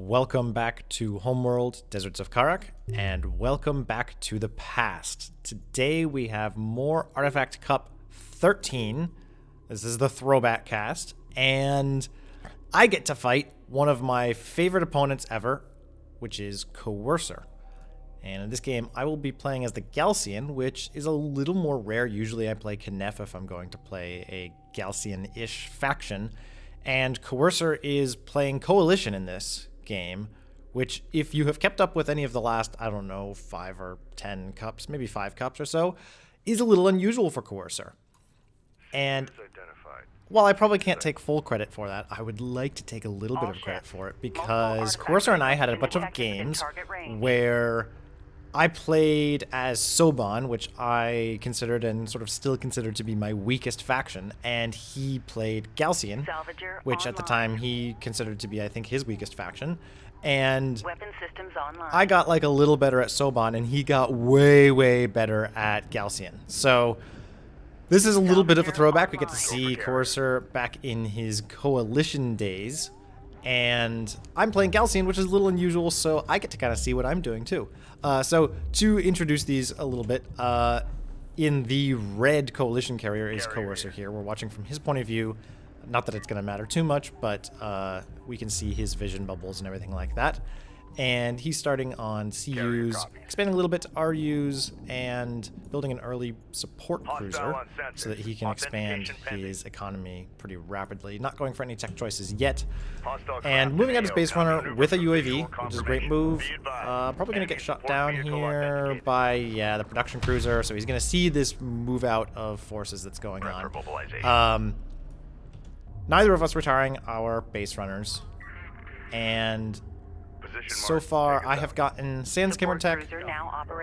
Welcome back to Homeworld, Deserts of Karak, and welcome back to the past. Today we have more Artifact Cup 13. This is the Throwback cast, and I get to fight one of my favorite opponents ever, which is Coercer. And in this game, I will be playing as the Galcian, which is a little more rare. Usually I play Knef if I'm going to play a Galcian-ish faction, and Coercer is playing Coalition in this game, which if you have kept up with any of the last, I don't know, 5 or 10 cups, maybe 5 cups or so, is a little unusual for Coercer. And while I probably can't take full credit for that, I would like to take a little bit of credit for it, because Coercer and I had a bunch of games where I played as Soban, which I considered and sort of still considered to be my weakest faction, and he played Galcian, which at the time he considered to be, I think, his weakest faction. And I got like a little better at Soban, and he got way, way better at Galcian. So this is a little bit of a throwback. We get to see Coercer back in his Coalition days. And I'm playing Galcian, which is a little unusual, so I get to kind of see what I'm doing too. So to introduce these a little bit, in the red Coalition carrier is Coercer here. We're watching from his point of view. Not that it's going to matter too much, but we can see his vision bubbles and everything like that. And he's starting on CUs, expanding a little bit to RUs, and building an early support cruiser so that he can expand his economy pretty rapidly. Not going for any tech choices yet. And moving out his base runner with a UAV, which is a great move. Probably going to get shot down here by, the production cruiser. So he's going to see this move out of forces that's going on. Neither of us retiring our base runners. And so far, I have gotten Sand Skimmer tech,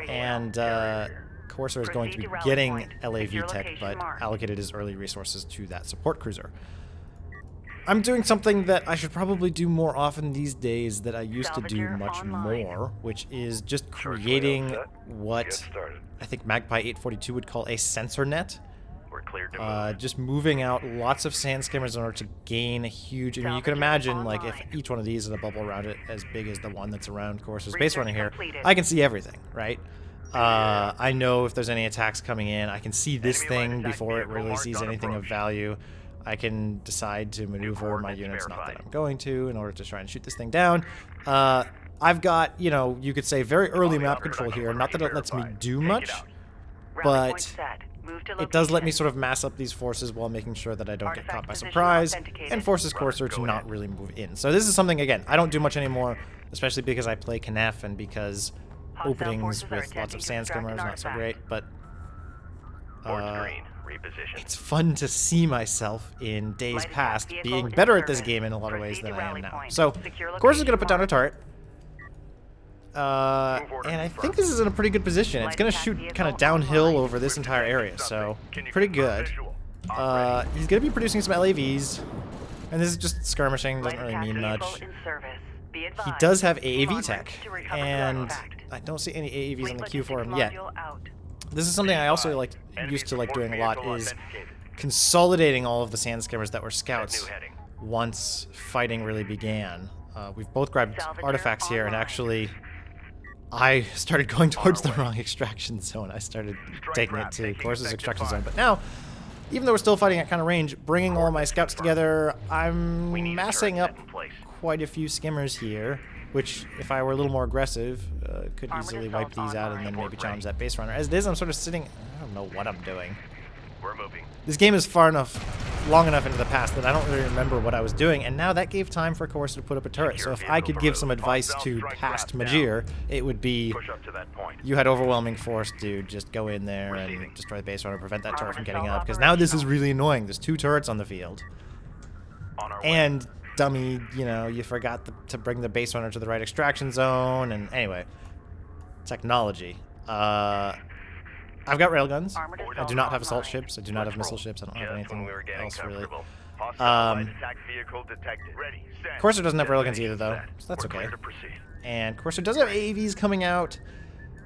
and Coercer is going to be getting LAV tech, but allocated his early resources to that support cruiser. I'm doing something that I should probably do more often these days that I used to do much more, which is just creating what I think Magpie 842 would call a sensor net. Just moving out lots of sand skimmers in order to gain a huge... I mean, you can imagine, like, if each one of these is a bubble around it as big as the one that's around Coercer's base runner here, I can see everything, right? I know if there's any attacks coming in. I can see this thing before it really sees anything of value. I can decide to maneuver my units, not that I'm going to, in order to try and shoot this thing down. I've got, you could say very early map control here. Not that it lets me do much, but it does let me sort of mass up these forces while making sure that I don't get caught by surprise, and forces Coercer to not really move in. So this is something, again, I don't do much anymore, especially because I play Knef and because openings with lots of sand skimmers not so great, but it's fun to see myself in days past being better at this game in a lot of ways than I am now. So Coercer's going to put down a turret. And I think this is in a pretty good position. It's going to shoot kind of downhill over this entire area, so pretty good. He's going to be producing some LAVs, and this is just skirmishing, doesn't really mean much. He does have AAV tech, and I don't see any AAVs on the queue for him yet. This is something I also used to like doing a lot, is consolidating all of the sand skimmers that were scouts once fighting really began. We've both grabbed artifacts here, and actually I started going towards the wrong extraction zone. I started taking it to Coercer's extraction zone. But now, even though we're still fighting at kind of range, bringing all my scouts together, I'm massing up quite a few skimmers here, which, if I were a little more aggressive, could easily wipe these out and then maybe challenge that base runner. As it is, I'm sort of sitting... I don't know what I'm doing. This game is long enough into the past that I don't really remember what I was doing, and now that gave time for Coercer to put up a turret. So if I could give some advice to past Majiir, it would be, you had overwhelming force, dude, just go in there and destroy the base runner, prevent that turret from getting up, because now this is really annoying. There's 2 turrets on the field. And, dummy, you forgot to bring the base runner to the right extraction zone, and anyway, technology. I've got railguns. I do not have assault ships. I do not have missile ships. I don't have anything else, really. Coercer doesn't have railguns either, though, so that's okay. And Coercer does have AAVs coming out.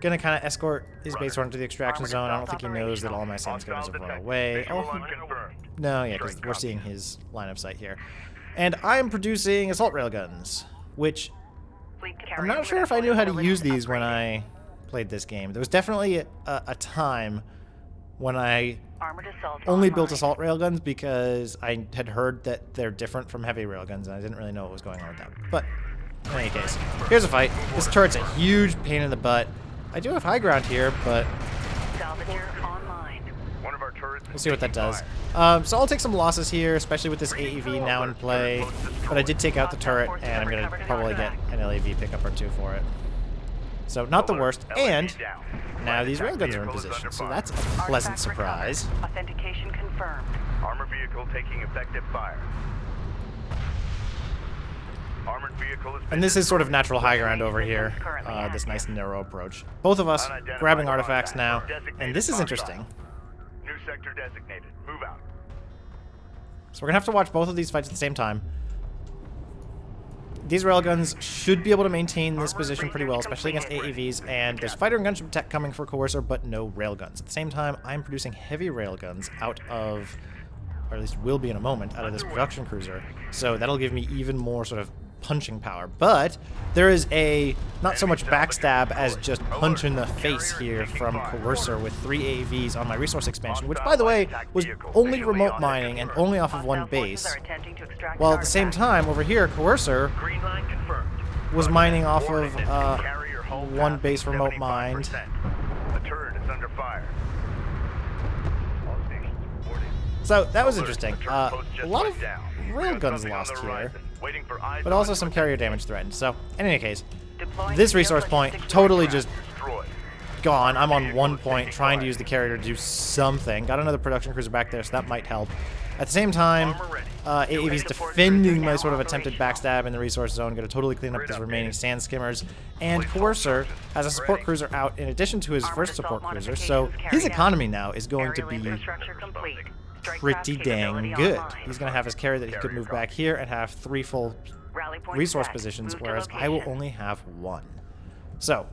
Gonna kind of escort his base runner to the extraction zone. I don't think he knows that all my sand skimmers have run away. No, yeah, because we're seeing his line of sight here. And I am producing assault railguns, which I'm not sure if I knew how to use these when I played this game. There was definitely a time when I only built assault railguns because I had heard that they're different from heavy railguns, and I didn't really know what was going on with them. But in any case, here's a fight. This turret's a huge pain in the butt. I do have high ground here, but we'll see what that does. So I'll take some losses here, especially with this AEV now in play. But I did take out the turret, and I'm going to probably get an LAV pickup or two for it. So not the worst, and now these railguns are in position, so that's a pleasant surprise. Authentication confirmed. Armored vehicle taking effective fire. Armored vehicle is. And this is sort of natural high ground over here, this nice narrow approach. Both of us grabbing artifacts now, and this is interesting. New sector designated. Move out. So we're going to have to watch both of these fights at the same time. These railguns should be able to maintain this position pretty well, especially against AEVs, and there's fighter and gunship tech coming for Coercer, but no railguns. At the same time, I'm producing heavy railguns out of, or at least will be in a moment, out of this production cruiser, so that'll give me even more sort of punching power. But there is a not so much backstab as just punch in the face here from Coercer with 3 AEVs on my resource expansion, which, by the way, was only remote mining and only off of one base. While at the same time, over here, Coercer was mining off of one base remote mined. The turret is under fire. So that was interesting. A lot of railguns lost here, but also some carrier damage threatened. So in any case, this resource point totally just gone. I'm on 1 point trying to use the carrier to do something. Got another production cruiser back there, so that might help. At the same time, AEV's defending my sort of attempted backstab in the resource zone. Going to totally clean up these remaining sand skimmers. And Coercer has a support cruiser out in addition to his first support cruiser, so his economy now is going to be pretty dang good. He's going to have his carrier that he could move back here and have 3 full resource positions, whereas I will only have 1. So,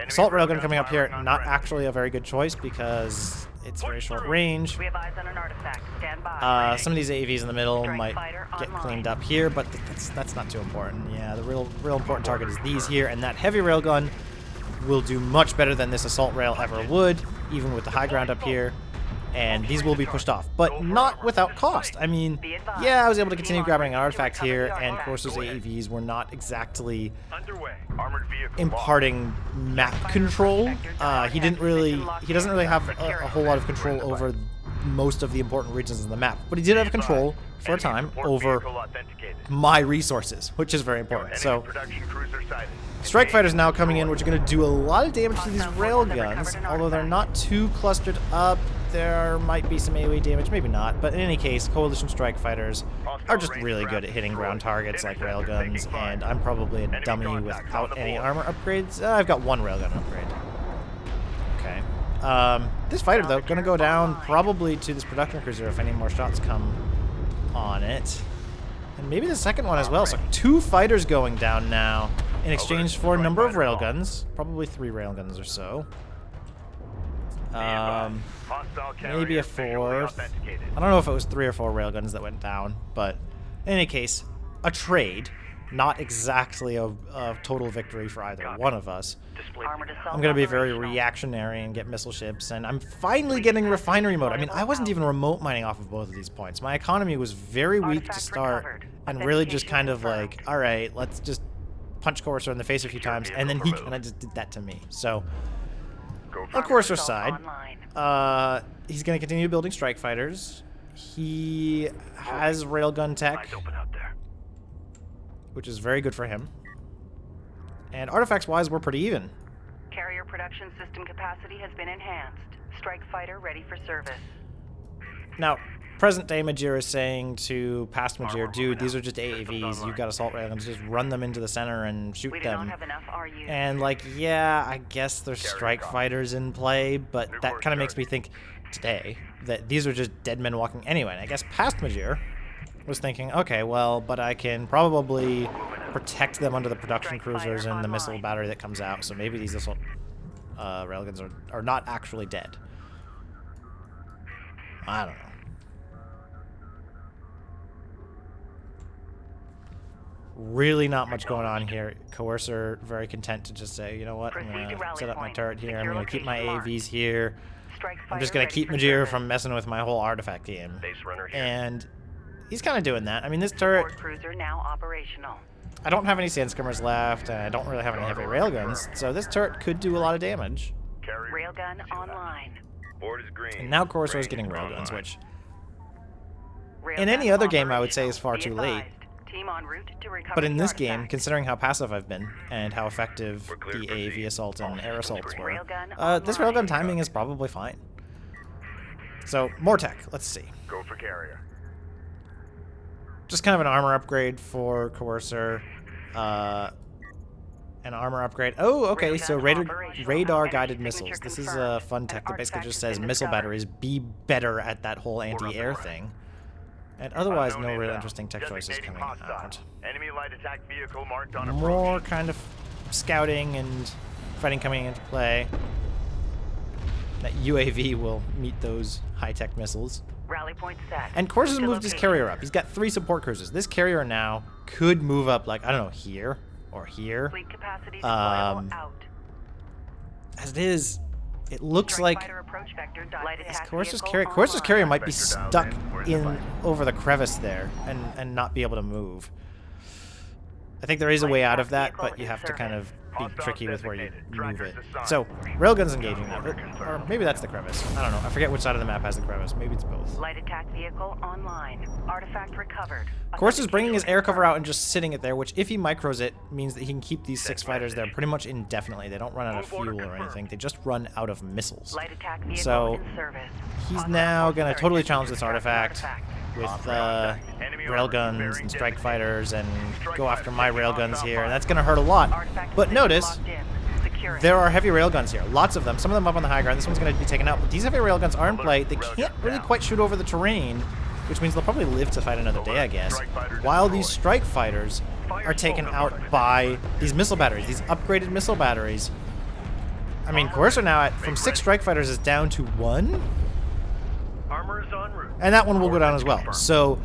assault railgun coming up here, not actually a very good choice because it's very short range. Some of these AEVs in the middle might get cleaned up here, but that's not too important. Yeah, the real important target is these here, and that heavy railgun will do much better than this assault rail ever would, even with the high ground up here. And these will be pushed off, but not without cost. I mean, yeah, I was able to continue grabbing an artifact here, and Coercer's AEVs were not exactly imparting map control. He doesn't really have a whole lot of control over most of the important regions of the map, but he did have control for a time over my resources, which is very important. So, strike fighters now coming in, which are going to do a lot of damage to these railguns, although they're not too clustered up. There might be some AoE damage, maybe not, but in any case, Coalition strike fighters are just really good at hitting ground targets like railguns, and I'm probably a dummy without any armor upgrades. I've got 1 railgun upgrade. Okay. This fighter, though, going to go down probably to this production cruiser if any more shots come on it. And maybe the second one as well, so 2 fighters going down now in exchange for a number of railguns, probably 3 railguns or so. Maybe a 4th. I don't know if it was 3 or 4 railguns that went down, but in any case, a trade. Not exactly a total victory for either one of us. I'm going to be very reactionary and get missile ships, and I'm finally getting refinery mode. I mean, I wasn't even remote mining off of both of these points. My economy was very weak to start, and really just kind of like, alright, let's just punch Coercer in the face a few times, and then he kind of just did that to me. So, on Coercer's side, he's going to continue building strike fighters. He has railgun tech, which is very good for him. And artifacts-wise, we're pretty even. Carrier production system capacity has been enhanced. Strike fighter ready for service. Now, present-day Majiir is saying to past Majiir, dude, these are just AAVs. You've got assault railguns. Just run them into the center and shoot them. Don't have enough RU. And, like, yeah, I guess there's strike fighters in play, but that kind of makes me think today that these are just dead men walking anyway. And I guess past Majiir was thinking, okay, well, but I can probably protect them under the production cruisers and the missile battery that comes out, so maybe these assault railguns are not actually dead. I don't know. Really not much going on here. Coercer very content to just say, you know what, I'm Proceed to going to rally set up my point. turret here. I'm Secure going to keep my location marked. AAVs here. Strike I'm just fighter going to keep ready for Majiir service. from messing with my whole artifact game. Base runner here. And he's kind of doing that. I mean, this turret, Support cruiser now operational. I don't have any sand skimmers left, and I don't really have any heavy railguns, so this turret could do a lot of damage. Carrier. Railgun online. Board is green. And now Coercer is Green getting railguns, online. which Railgun in any other game I would say is far operational. too Be late. advised. Team en route to recover But in the this game, artifact. considering how passive I've been and how effective We're clear the to AAV proceed. assault and air assaults were, Railgun this online. railgun timing is probably fine. So, more tech. Let's see. Go for carrier. Just kind of an armor upgrade for Coercer. An armor upgrade. Oh, okay, so radar-guided missiles. This is a fun tech that basically just says missile batteries be better at that whole anti-air thing. And otherwise, no real interesting tech choices Designating coming hostile. out. Enemy light attack vehicle marked on approach. More kind of scouting and fighting coming into play. That UAV will meet those high-tech missiles. Rally point set. And Coercer's To moved his location. carrier up. He's got 3 support cruisers. This carrier now could move up, like, I don't know, here or here. Fleet capacity deployable out. As it is, it looks Strike like fighter approach vector light attack Coercer's vehicle carrier online. might be Vector dialed stuck in. Where's the in fight? over the crevice there and not be able to move. I think there is a way out of that, but you have to kind of be tricky with where you move it. So, railgun's engaging that. Or maybe that's the crevice. I don't know. I forget which side of the map has the crevice. Maybe it's both. Light attack vehicle online. Artifact recovered. Coercer's bringing his air cover out and just sitting it there, which if he micros it, means that he can keep these 6 fighters there pretty much indefinitely. They don't run out of fuel or anything. They just run out of missiles. Light attack vehicle So, in service. he's Hostile now forces going are to totally attempting challenge to this extract the artifact with railguns and strike fighters and go after my railguns here. And that's going to hurt a lot. Artifact But position notice, locked in. Secure it. there are heavy railguns here. Lots of them. Some of them up on the high ground. This one's going to be taken out. But these heavy railguns are in play. They can't really quite shoot over the terrain, which means they'll probably live to fight another day, I guess. While these strike fighters are taken out by these missile batteries, these upgraded missile batteries. I mean, Coercer now, from 6 strike fighters, is down to 1? Armor is en route. And that one will go down as well. So,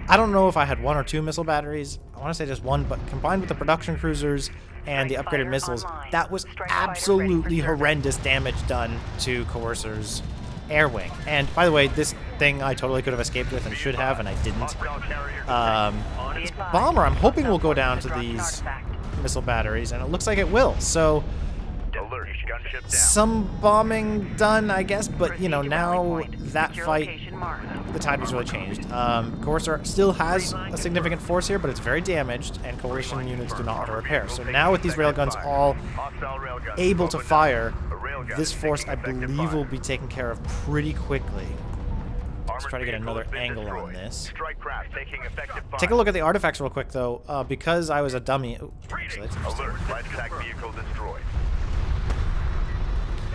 I don't know if I had 1 or 2 missile batteries. I want to say just 1, but combined with the production cruisers and the upgraded missiles, that was absolutely horrendous damage done to Coercer's air wing. And by the way, this thing I totally could have escaped with and should have, and I didn't. Hostile carrier. This bomber, I'm hoping will go down to these missile batteries, and it looks like it will. So, Alert. Gunship down. some bombing done, I guess, but you know, now that Secure fight, location marked. the tide was really changed. Coercer still has a significant force here, but it's very damaged, and coalition units do not auto-repair. So now with these railguns all Hostile railgun. able to Open fire, A railgun this force, I taking effective believe, fire. will be taken care of pretty quickly. Let's Armored try to get vehicle another has been angle on destroyed. this. Strike craft taking effective fire. Take a look at the artifacts real quick, though, because I was a dummy. Ooh, actually, that's interesting. Alert. Light attack vehicle destroyed.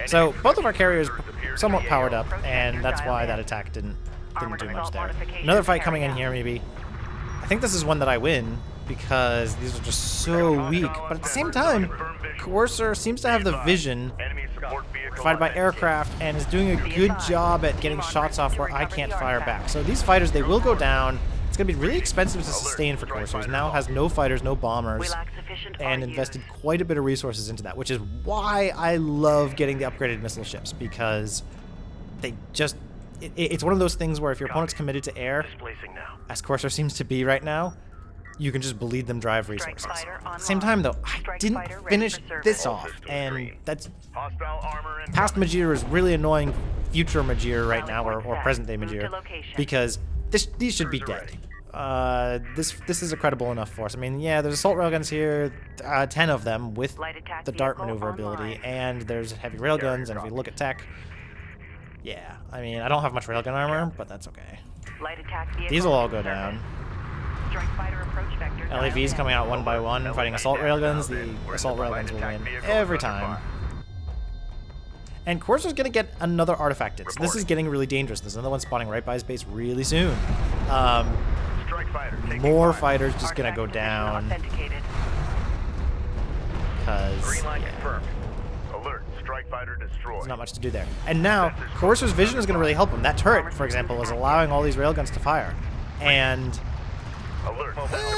So Enemy both of our carriers cruisers appear to somewhat be powered AO. up, and that's why that attack didn't do much there. Another fight coming in here, maybe. I think this is one that I win because these are just so weak. But at the same time, Coercer seems to have the vision Enemy support vehicle provided by on aircraft and is doing a good job at getting shots off where I can't fire back. So these fighters, they will go down. It's going to be really expensive to sustain for Coercer. He now has no fighters, no bombers, We lack sufficient and RUs. invested quite a bit of resources into that, which is why I love getting the upgraded missile ships, because they just... It's one of those things where if your opponent's committed to air, Displacing now. as Coercer seems to be right now, you can just bleed them drive resources. fighter At the same time, though, I Strike didn't fighter ready finish for service. this All off, systems and green. that's... Hostile armor and Past Majiir is really annoying future Majiir right now, or present day Move to Majiir, location. because these should be dead. This is a credible enough force. I mean, yeah, there's assault railguns here, 10 of them with Light attack the dart vehicle maneuverability, online. and there's heavy railguns, and if you look at tech, yeah, I mean, I don't have much railgun armor, but that's okay. Light attack vehicle These will all in go service. down. Strike fighter approach vector dialed LAVs in. coming out one by one, fighting assault railguns. The assault railguns will win every time. And Coercer's gonna get another artifact in, so this is getting really dangerous. There's another one spawning right by his base really soon. strike fighter taking More fire. fighters just gonna go Artifact position down, authenticated. because Green line yeah, confirmed. Alert. Strike fighter destroyed. there's not much to do there. And now, Coercer's vision is gonna really help him. That turret, for example, is allowing all these railguns to fire. And Alert.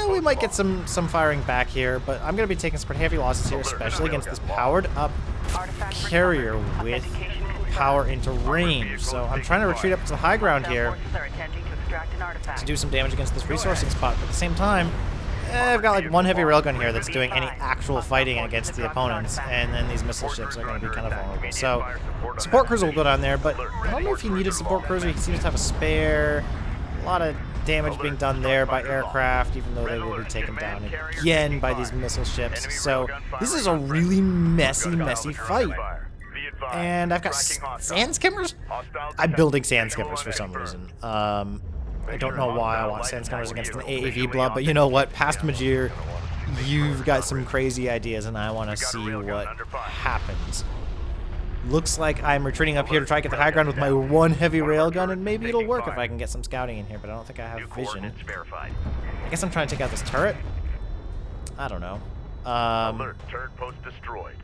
We might get some firing back here, but I'm going to be taking some pretty heavy losses here, especially against this powered up Artifact carrier recovered. with Authentication confirmed. power into range. So I'm trying to retreat up to the high ground Hostile here forces are attempting to extract an artifact. to do some damage against this resourcing spot, but at the same time, I've got like one heavy railgun here that's doing any actual fighting against the opponents, and then these missile ships are going to be kind of vulnerable. So support cruiser will go down there, but I don't know if he needed support cruiser. He seems to have a spare. A lot of damage being done there by aircraft, even though they will be taken down again by these missile ships. So this is a really messy fight. And I've got sand skimmers? I'm building sand skimmers for some reason. I don't know why I want sand skimmers against an AAV blob, but you know what? Past Majiir, you've got some crazy ideas, and I want to see what happens. Looks like I'm retreating up here to try to get the high ground with my one heavy railgun, and maybe it'll work if I can get some scouting in here, but I don't think I have vision. I guess I'm trying to take out this turret? I don't know. Alert. Turret post destroyed.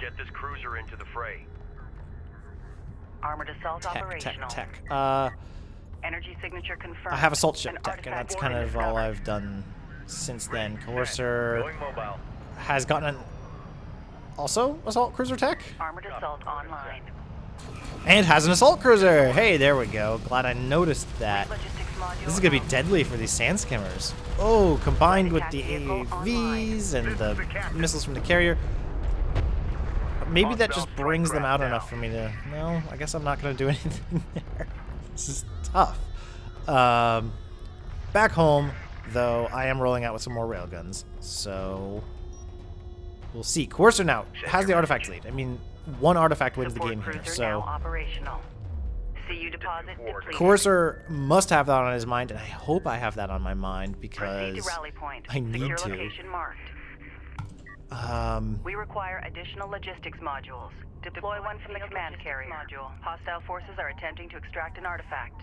Get this cruiser into the fray. Armored assault operational. Tech. Energy signature confirmed. I have assault ship An tech, and artifact that's kind of all discovered. I've done since then. Coercer Going mobile. has gotten an also assault cruiser tech, Armored assault online. and has an assault cruiser. Hey, there we go. Glad I noticed that. Logistics module This is gonna be out. deadly for these sand skimmers. Oh, combined with the AAVs and the missiles from the carrier. Maybe that just brings them out enough for me to... No, I guess I'm not gonna do anything there. This is tough. Back home, though, I am rolling out with some more railguns, so we'll see. Coercer now has the artifact lead. I mean, one artifact wins the Support game here, cruiser so now operational. CU deposit depleted. Coercer must have that on his mind, and I hope I have that on my mind Proceed because to rally point. I need Secure to. location marked. We require additional logistics modules. Deploy one from the command carrier. Hostile forces are attempting to extract an artifact.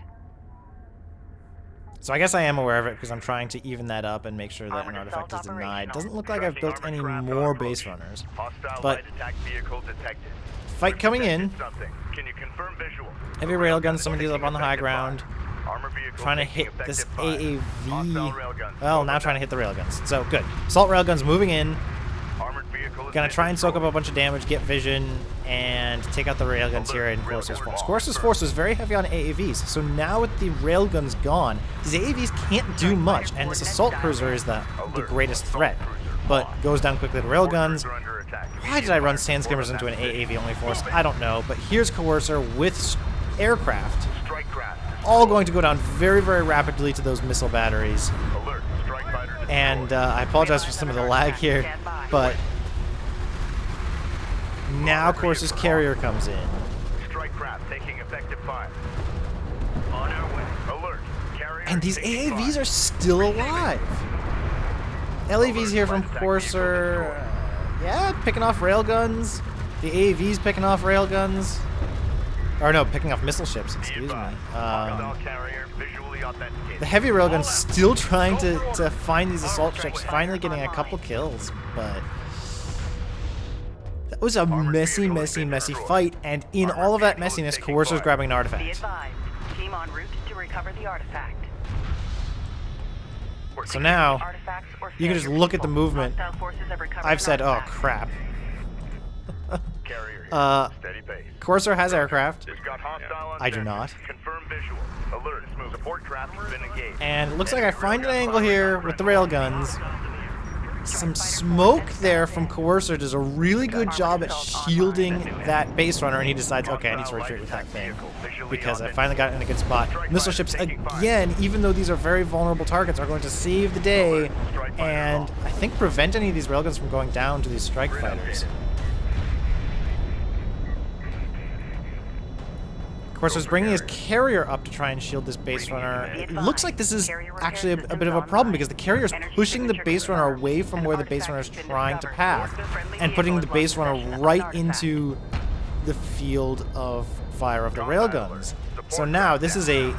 So I guess I am aware of it because I'm trying to even that up and make sure that an Armored artifact is assault denied. operational. Doesn't look like I've built any more base runners. Hostile But light attack vehicle detected. fight coming in. Something. Can you confirm visual? Heavy railguns, some of these up on the high ground. Armor vehicle Trying to taking hit this effective fire. Hostile AAV. railguns. Well, now trying to hit the railguns. So good. Assault railguns moving in. Armored vehicle is Gonna try and soak up destroyed. a bunch of damage, get vision, and take out the railguns here in Coercer's force. Coercer's force was very heavy on AAVs, so now with the railguns gone, these AAVs can't do much, and this assault cruiser is the greatest threat, but goes down quickly to railguns. Cruiser under attack. Why did I run sand skimmers into an AAV-only force? I don't know, but here's Coercer with aircraft, Strike craft. all going to go down very, very rapidly to those missile batteries. Alert. Strike fighter destroyed. And I apologize for some of the lag here, but now Coercer's carrier comes in. Strike craft taking effective fire. On our way. Alert. Carrier And these taking AAVs fire. are still alive. LAVs here from Coercer. Yeah, picking off railguns. The AAVs picking off railguns. Or no, picking off missile ships, excuse me. Crocodile carrier visually authenticated. The heavy railguns still trying to find these assault ships, finally getting a couple kills, but that was a messy fight, and in all of that messiness, Coercer's grabbing an Be artifact. advised. Team en route to recover the artifact. So now, Artifacts or you can just failure look at the people. movement. Hostile forces have recovered I've an said, oh artifact. crap. Carrier here. Steady pace. Coercer has aircraft, It's got hostile on I do sensors. not. Confirm visual. Alert. Smooth. Support craft has been engaged. and it looks like I find an angle here with the railguns. Some smoke there from Coercer does a really good job at shielding that base runner, and he decides, okay, I need to retreat with that thing because I finally got it in a good spot. Missile ships, again, even though these are very vulnerable targets, are going to save the day and I think prevent any of these railguns from going down to these strike fighters. Coercer's bringing his carrier up to try and shield this base runner. It looks like this is actually a bit of a problem because the carrier is pushing the base runner away from where the base runner is trying to path and putting the base runner right into the field of fire of the railguns. So now this is a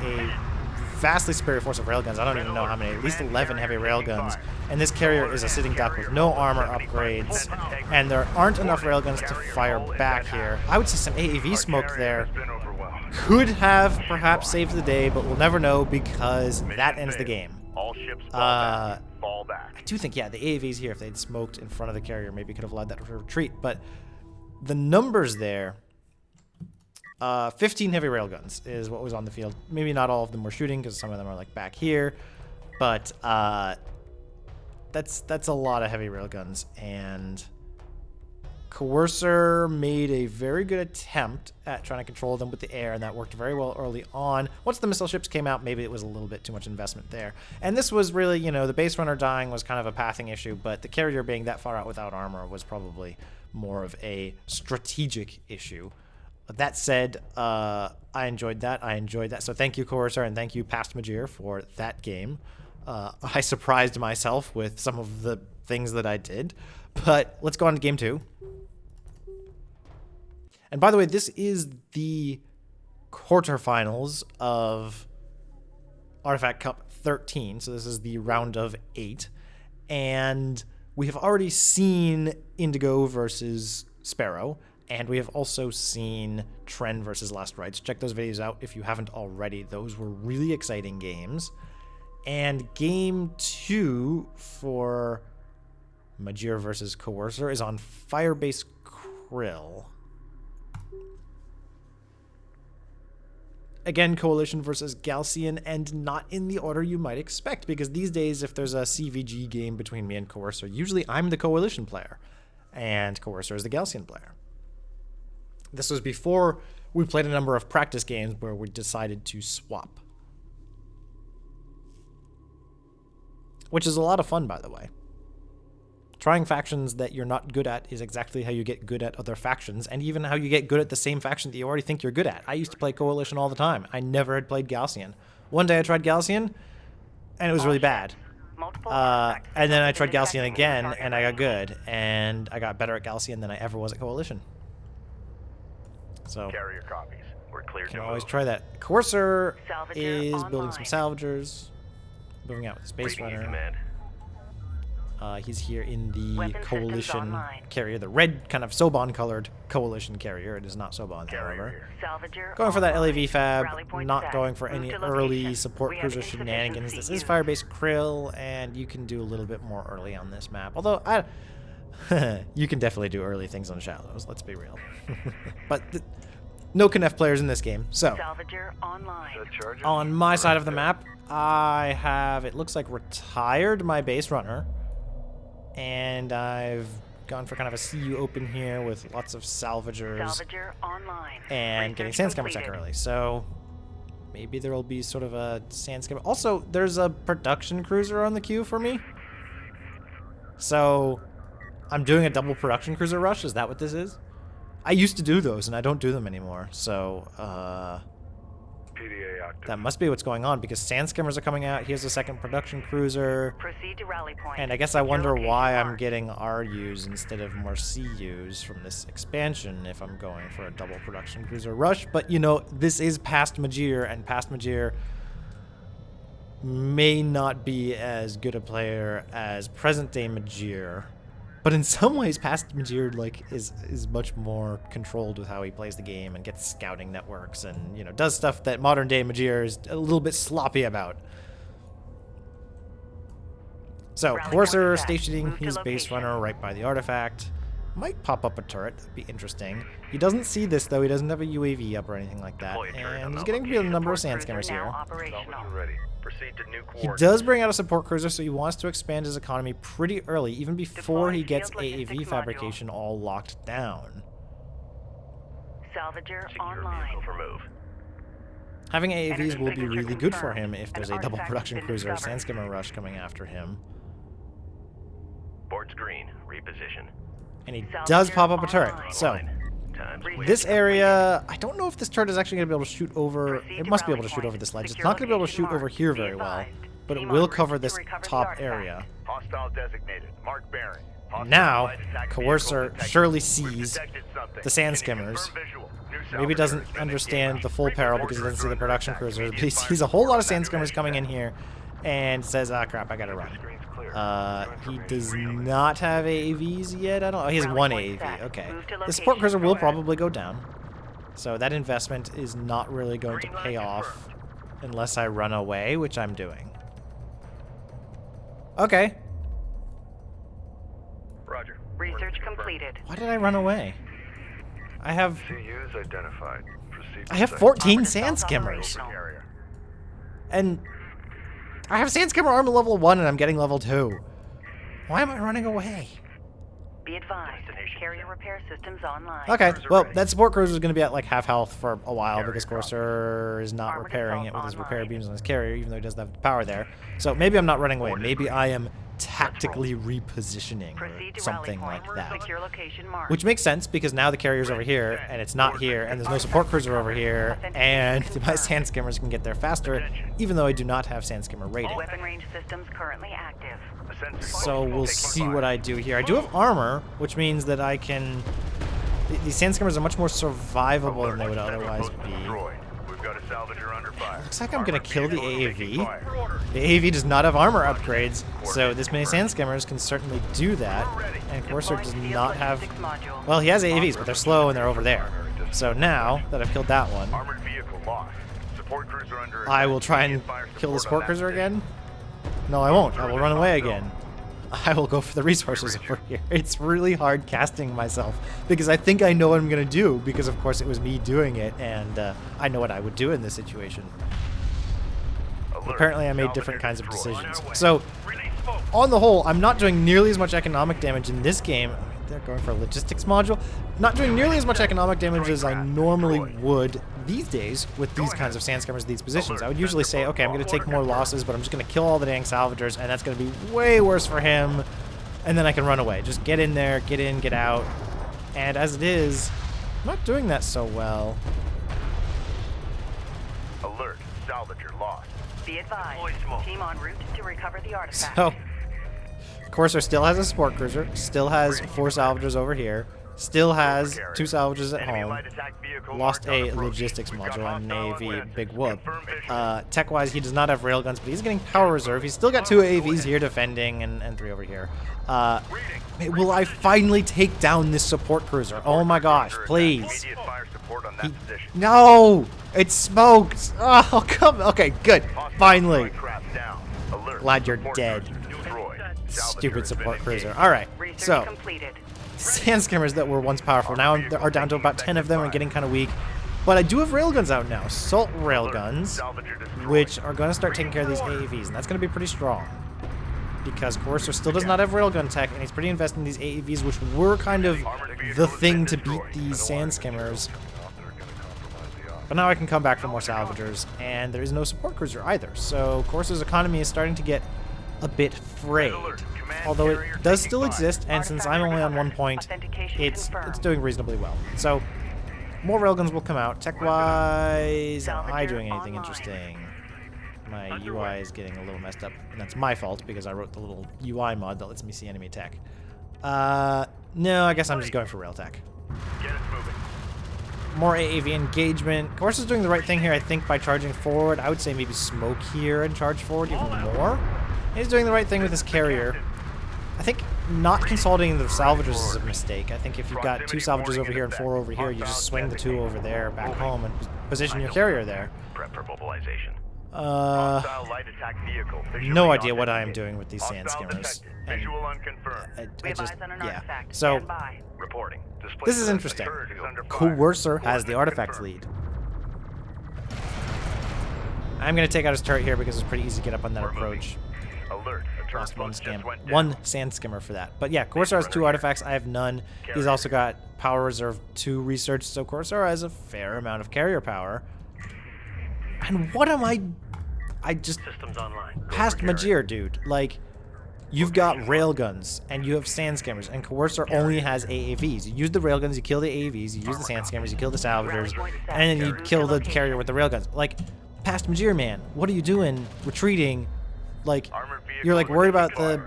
vastly superior force of railguns. I don't even know how many, at least 11 heavy railguns. And this carrier is a sitting duck with no armor upgrades. And there aren't enough railguns to fire back here. I would see some AAV smoke there. Could have perhaps saved the day, but we'll never know because that ends the game. All ships fall back. Fall I back. do think, yeah, the AAVs here, if they'd smoked in front of the carrier, maybe could have led that to retreat. But the numbers there, 15 heavy railguns is what was on the field. Maybe not all of them were shooting because some of them are like back here, but that's a lot of heavy railguns. And Coercer made a very good attempt at trying to control them with the air, and that worked very well early on. Once the missile ships came out, maybe it was a little bit too much investment there. And this was really, you know, the base runner dying was kind of a pathing issue, but the carrier being that far out without armor was probably more of a strategic issue. That said, I enjoyed that. So thank you, Coercer, and thank you, Past Majiir, for that game. I surprised myself with some of the things that I did. But let's go on to game 2. And by the way, this is the quarterfinals of Artifact Cup 13. So this is the round of 8. And we have already seen Indigo versus Sparrow. And we have also seen Trend versus Last Rites. Check those videos out if you haven't already. Those were really exciting games. And game 2 for Majiir versus Coercer is on Firebase Krill. Again, Coalition versus Galcian, and not in the order you might expect, because these days, if there's a CVG game between me and Coercer, usually I'm the Coalition player, and Coercer is the Galcian player. This was before we played a number of practice games where we decided to swap. Which is a lot of fun, by the way. Trying factions that you're not good at is exactly how you get good at other factions, and even how you get good at the same faction that you already think you're good at. I used to play Coalition all the time. I never had played Galcian. One day I tried Galcian, and it was really bad. And then I tried Galcian again, and I got good, and I got better at Galcian than I ever was at Coalition. So, Carrier copies. We're clear you can to always move. try that. Coercer Salvager is building online. some salvagers, moving out with his base Briefing you, runner. Command. He's here in the Weapon systems Coalition online. carrier, the red kind of Soban-colored Coalition carrier. It is not Soban, Carrier however. here. Salvager Going for that online. LAV fab, Rally point not set. going for Move any to early location. support We have cruiser insufficient shenanigans. This is CUs. Firebase Krill, and you can do a little bit more early on this map. Although, you can definitely do early things on Shallows, let's be real. But no Knef players in this game, so... Salvager online. The Charger? On my side of the map, I have, it looks like, retired my base runner. And I've gone for kind of a CU open here with lots of salvagers Salvager online. and getting Research Sandscammer tech completed. early. So maybe there will be sort of a Sandscammer. Also, there's a production cruiser on the queue for me. So I'm doing a double production cruiser rush. Is that what this is? I used to do those, and I don't do them anymore. So, PDA active. that must be what's going on, because Sandscammers are coming out. Here's a second production cruiser. Proceed to rally point. And I guess I Secure wonder location why I'm marked. getting RUs instead of more CUs from this expansion if I'm going for a double production cruiser rush. But, you know, this is Past Majiir, and Past Majiir may not be as good a player as present-day Majiir. But in some ways, Past Majiir, like, is much more controlled with how he plays the game and gets scouting networks and, you know, does stuff that modern-day Majiir is a little bit sloppy about. So, Rally Coercer point set. stationing Move to his base location. runner right by the artifact. Might pop up a turret. That'd be interesting. He doesn't see this, though. He doesn't have a UAV up or anything like that. Deploy a turret on And he's that getting a location. number of Support Sandscammers cruiser now here. operational. Salvager ready. Proceed to new He coordinates. does bring out a support cruiser, so he wants to expand his economy pretty early, even before Deploy he gets field AAV logistics fabrication all locked down. Salvager Secure online. vehicle for move. Having AAVs Energy will be signature really good for confirmed. him if An there's a double artifact production has been cruiser, discovered. Sandscammer Rush coming after him. Board's green. Reposition. And he Salvager does pop up a turret. online. So, Line. Time's Research wasted. this area, I don't know if this turret is actually going to be able to shoot over, Proceed it to must be rally able to shoot point. over this ledge. It's Secure not going to be able to shoot location over marked. here Be very well, advised. but it Team will en route cover to this recover the top artifact. area. Hostile designated. Mark bearing. Hostile Now, light attack Coercer vehicle detected. surely We've sees detected something. the Can you Sandskimmers. confirm visual? New Maybe salvager doesn't has been understand engaged. the full peril because he Report doesn't see the cruiser production under cruisers, attack. but he Immediate sees a fire whole lot of support on that Sandscammers coming in here and says, ah, crap, I gotta run. He does not have AAVs yet. I don't know. He has Rally one point AAV. set. Okay. Move to The support location. cruiser will Go ahead. probably go down. So that investment is not really going to pay off unless I run away, which I'm doing. Okay. Roger. Research completed. Why did I run away? I have CUs identified. Proceed. 14 Armored sand assault skimmers. operational. Carrier. And I have sand skimmer armor level 1 and I'm getting level 2. Why am I running away? Be advised, carrier repair systems online. Okay, well, that support cruiser is going to be at like half health for a while because Coercer is not Armored repairing it assault with his repair online. beams on his carrier, even though he doesn't have the power there. So maybe I'm not running away. Maybe I am tactically repositioning Proceed or to something rally like point. that. Secure location marked. Which makes sense because now the carrier's over here and it's not here and there's no support cruiser over here and my sand skimmers can get there faster even though I do not have sand skimmer rating. Weapon range systems currently active. So we'll see what I do here. I do have armor, which means that I can... These sand skimmers are much more survivable than they would otherwise be. We've got a salvager under fire. Looks like I'm going to kill the AAV. The AAV does not have armor upgrades, so this many sand skimmers can certainly do that. And Coercer does not have... Well, he has AAVs, but they're slow and they're over there. So now that I've killed that one, Armored vehicle lost. Support cruiser under I will try and kill the support cruiser again. No, I won't. I will run away again. I will go for the resources over here. It's really hard casting myself because I think I know what I'm going to do because, of course, it was me doing it, and I know what I would do in this situation. Apparently, I made different kinds of decisions. So, on the whole, I'm not doing nearly as much economic damage in this game. They're going for a logistics module. Not doing nearly as much economic damage as I normally would these days with these kinds of sand skimmers, these positions. I would usually say, okay, I'm going to take more losses, but I'm just going to kill all the dang salvagers, and that's going to be way worse for him. And then I can run away. Just get in there, get in, get out. And as it is, I'm not doing that so well. Alert. Salvager lost. Be advised, team en route to recover the artifact. So, Coercer still has a support cruiser, still has 4 salvagers over here, still has 2 salvagers at home, lost a logistics module on Navy, big whoop. Tech-wise, he does not have railguns, but he's getting power reserve. He's still got 2 AVs here defending and 3 over here. Will I finally take down this support cruiser? Oh my gosh, please. No! It's smoked! Oh, come on. Okay, good. Finally. Glad you're dead. Stupid support cruiser. Alright, so sand skimmers that were once powerful now are down to about 10 of them and getting kind of weak. But I do have railguns out now. Assault railguns, which are going to start taking care of these AAVs, and that's going to be pretty strong. Because Coercer still does not have railgun tech, and he's pretty invested in these AAVs, which were kind of the thing to beat these sand skimmers. But now I can come back for more salvagers, and there is no support cruiser either. So Coercer's economy is starting to get a bit frayed. Although it does still exist, and since I'm only on 1 point, it's doing reasonably well. So, more railguns will come out. Tech-wise, am I doing anything interesting? My UI is getting a little messed up, and that's my fault because I wrote the little UI mod that lets me see enemy tech. No, I guess I'm just going for rail tech. More AAV engagement. Coercer is doing the right thing here, I think, by charging forward. I would say maybe smoke here and charge forward even more. He's doing the right thing with his carrier. I think not consolidating the salvagers is a mistake. I think if you've got 2 salvagers over here and 4 over here, you just swing the 2 over there back home and position your carrier there. No idea what I am doing with these sand skimmers. And I just, yeah. So, this is interesting. Coercer has the artifact lead. I'm going to take out his turret here because it's pretty easy to get up on that approach. Lost one sand skimmer for that. But yeah, Coercer has 2 artifacts. I have none. He's also got power reserve 2 research, so Coercer has a fair amount of carrier power. And what am I just past Majiir, dude. Like, you've got railguns and you have sand skimmers, and Coercer only has AAVs. You use the railguns, you kill the AAVs, you use the sand skimmers, you kill the salvagers, and then you kill the carrier with the railguns. Like, past Majiir, man, what are you doing? Retreating. Like, you're like worried about the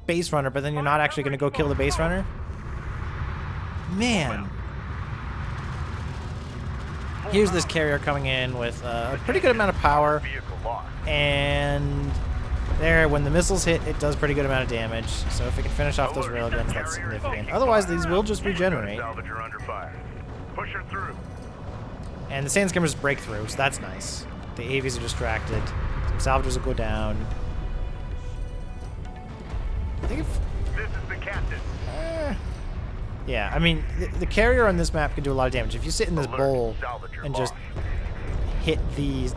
base runner, but then you're not actually going to go kill the base runner? Man. Here's this carrier coming in with a pretty good amount of power. And there, when the missiles hit, it does pretty good amount of damage. So if it can finish off those railguns, that's significant. Otherwise, these will just regenerate. And the sand skimmers break through, so that's nice. The AVs are distracted. Some salvagers will go down. I think if... This is the captain. Yeah, I mean, the carrier on this map can do a lot of damage. If you sit in this Alert. bowl Salvager and just lost. hit these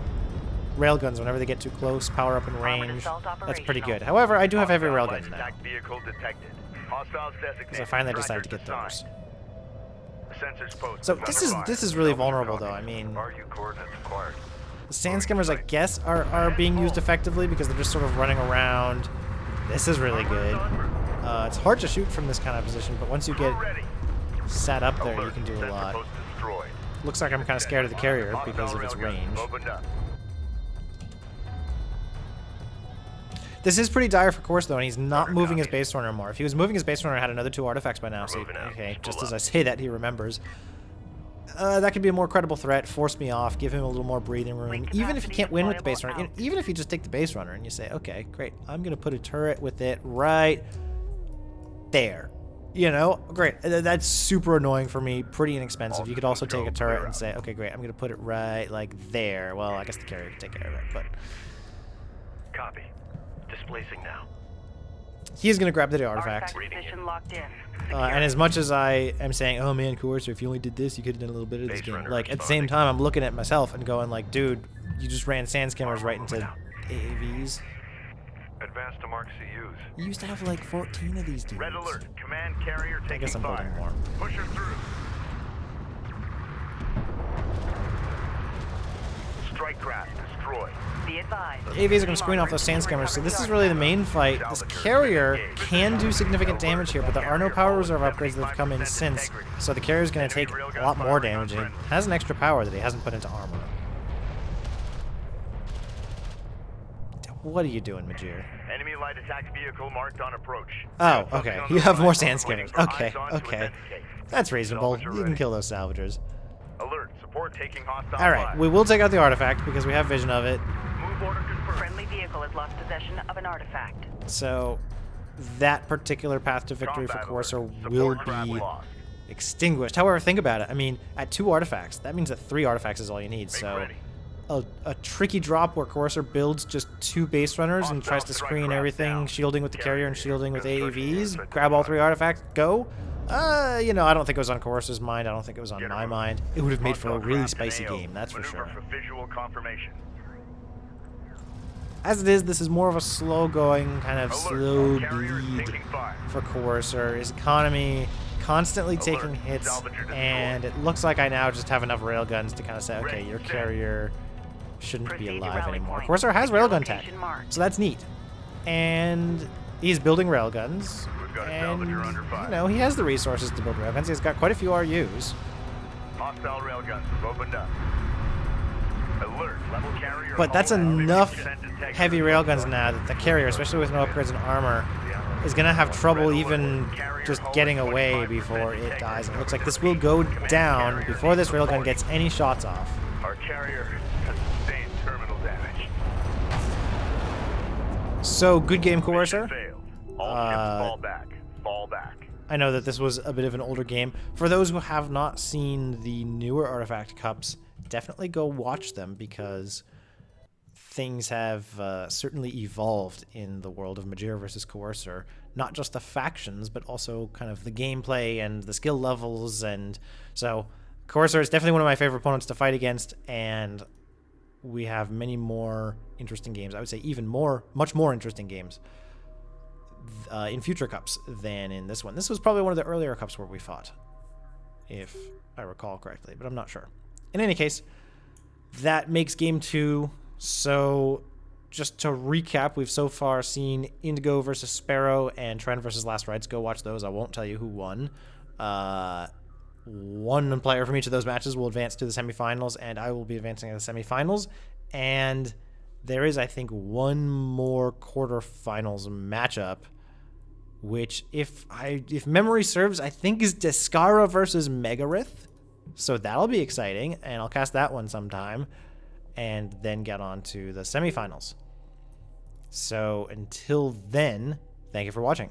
railguns whenever they get too close, power up in Armored range, assault that's pretty operational. good. However, I do have heavy Hostile railguns light now. attack vehicle detected. Hostiles designated. Because I finally decided to Trackers get those. assigned. Sensors posted. So Under this fire. is really vulnerable though. I mean, RU coordinates acquired. the sand skimmers, I guess, are being used effectively because they're just sort of running around. This is really good. It's hard to shoot from this kind of position, but once you get Ready. sat up there, you Alert. can do a Sensor lot. post destroyed. Looks like I'm kind of scared of the carrier because of its Hostile railguns range. opened up. This is pretty dire for Coercer though, and he's not moving his base runner more. If he was moving his base runner, I had another 2 artifacts by now. So moving out. okay, just Pull as up. I say that, he remembers. That could be a more credible threat. Force me off. Give him a little more breathing room. Link Even if you capacity can't win with the base deployable runner, out. even if you just take the base runner and you say, okay, great, I'm gonna put a turret with it right there. You know, great. That's super annoying for me. Pretty inexpensive. You could also take a turret and say, okay, great, I'm gonna put it right like there. Well, I guess the carrier could take care of it, but Copy. Displacing now. he is gonna grab the artifact. Artifact position locked in. And as much as I am saying, oh man, Coercer, if you only did this, you could have done a little bit of this Base game. runner Like, at the same responding. time, I'm looking at myself and going like, dude, you just ran sand skimmers right into AAVs. Advance to mark CUs. You used to have like 14 of these dudes. Red alert. Command carrier taking I guess I'm fire. building more. Push her through. Strike craft destroyed. Be advised. AAVs are going to screen off those sand skimmers, so this is really the main fight. This carrier can do significant damage here, but there are no power reserve upgrades that have come in since, so the carrier's going to take a lot more damage, and it has an extra power that he hasn't put into armor. What are you doing, Majiir? Enemy light attack vehicle marked on approach. Oh, okay. You have more sand Waiting skimmers. for Okay, eyes on to okay. authenticate. That's reasonable. Salvager You can ready. kill those salvagers. Alert. Support taking hostile Alright, fire. we will take out the artifact because we have vision of it. Move order confirmed. Friendly vehicle has lost possession of an artifact. So that particular path to victory for Combat Coercer alert. will Support craft be lost. extinguished. However, think about it. I mean, at 2 artifacts, that means that 3 artifacts is all you need. Make So ready. a tricky drop where Coercer builds just 2 base runners and tries to Hostile screen strike everything, down. shielding with the carrier and shielding with Construction AAVs, unit grab all identified. 3 artifacts, go. You know, I don't think it was on Coercer's mind. I don't think it was on my General. mind. It would have made for a Hostile really craft in spicy AO. game, that's for Maneuver sure. For visual confirmation. As it is, this is more of a slow-going, kind of Alert. slow All carriers bleed taking fire. for Coercer. His economy constantly Alert. taking hits, Salvager destroyed. and it looks like I now just have enough railguns to kind of say, okay, Ready, your set. carrier shouldn't be Proceed to alive rally anymore. point. Coercer has Secure railgun tech, location marked. so that's neat. And he's building railguns, We've got a and, salvager under fire. you know, he has the resources to build railguns. He's got quite a few RUs. Hostile railguns have opened up. Alert. Level carrier. But that's hull enough 50% integrity. heavy railguns now that the carrier, especially with no upgrades in armor, is going to have trouble even just getting away before it dies. And it looks like this will go down before this railgun gets any shots off. Our carrier has sustained terminal damage. So, good game, Mission Coercer. failed. All ships fall back. Fall back. I know that this was a bit of an older game. For those who have not seen the newer Artifact Cups, definitely go watch them because things have certainly evolved in the world of Majiir versus Coercer. Not just the factions, but also kind of the gameplay and the skill levels. And so Coercer is definitely one of my favorite opponents to fight against, and we have many more interesting games. I would say even more, much more interesting games in future cups than in this one. This was probably one of the earlier cups where we fought, if I recall correctly, but I'm not sure. In any case, that makes game 2. So just to recap, we've so far seen Indigo versus Sparrow and Trent versus Last Rites. Go watch those. I won't tell you who won. One player from each of those matches will advance to the semifinals, and I will be advancing to the semifinals. And there is, I think, one more quarterfinals matchup, which, if memory serves, I think is Descara versus Megarith. So that'll be exciting, and I'll cast that one sometime, and then get on to the semifinals. So until then, thank you for watching.